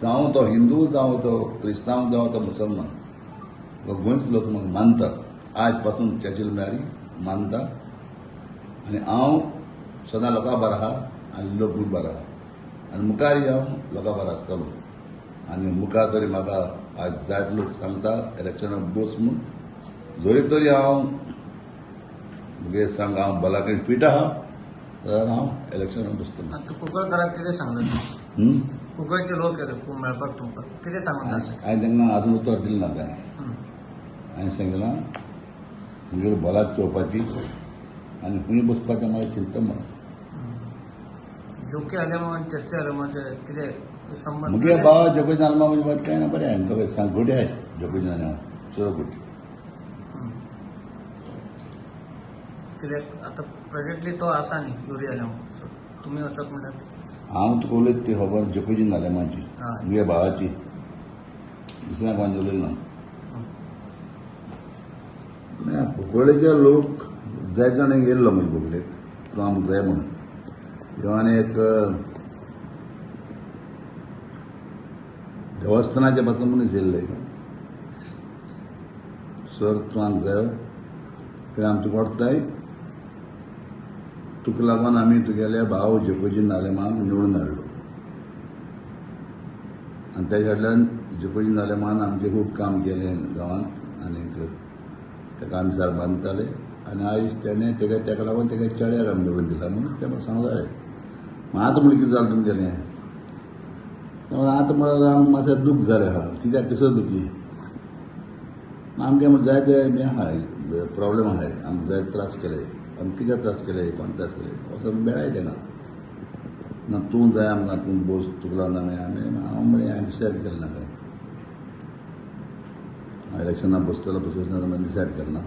जावं तो हिंदू जावं तो क्रिस्तांव जावं तो मुसलमान गोंयच लोक म्हाका मानता आज पासून चर्चिल मेळ्ळी मानता आनी हांव सदां लोकां बरो आहा आनी लोक बी बरो आहा आनी मुखारय हांव लोकां बरो आसतलो आनी मुखार तरी म्हाका आज जायते लोक सांगता इलेक्शनाक बस म्हूण जोरी तरी हांव मुगे सांग हांव बलाकेन फीट आहा जाल्यार हांव इलेक्शनाक बसतलो. आता कुंकळकराक कितें सांगता कुंकळचे लोक मेळपाक तुमकां कितें सांगता हांवें तांकां आजून उतर दिलें ना तें हांवें सांगलां मुगेर बलाक चोवपाची आनी खंय बसपाचें म्हाका चिंता म्हाका जोकी जाल्या मग चर्चा जाल्या मग कितें संबंध मुगे बाबा जोगोजी नाल्मा म्हणजे बात काय ना बरें हांवें तुका सांग घोटी आहाय जोगोजी नाल्या चलो घोटी कित्याक आतां प्रेझेंटली तो आसा न्ही युरी जाल्या मग तुमी वचप म्हणटात हांव तुका उलयता ती खबर जोगोजी नाल्यामाची हय. मुगे भावाची दुसऱ्या कोणाची उलयलो ना कुंकळेचे लोक जाय जाण येयल्लो म्हजे बोगलेक तूं आमकां जाय म्हणून ह्यो आनी एक देवस्थानाचे पासून मनीस येयल्ले सर तूं आमकां जाय कित्याक आमी तुका वडटाय तुका लागून आमी तुगेले भाव जोगोजी नालेमाक निवडून हाडलो आनी तेज्या फाटल्यान जोगोजी नालेमान आमचें खूब काम केलें गांवांत आनीक ताका आमी सारक बांदताले आनी आयज तेणें तेका लागून तेगे चेड्याक आमी निवडून दिला म्हणून तें म्हाका सांगूं जाय आतां म्हळ्यार कितें जालें तुमगेलें आतां म्हळ्यार आमकां मातशें दूख जालें आहा कित्याक कसो दुखी आमगे जायते हें आहाय प्रॉब्लेम आहाय आमकां जायते त्रास केले आमकां कित्याक त्रास केले कोण त्रास केले असो मेळाय तेंगा ना तूं जाय आमकां तूं बोस तुका लागून हांव म्हळें हांवें डिसायड केलें ना इलेक्शनाक बसतलो बसोवचो ना डिसायड केलें ना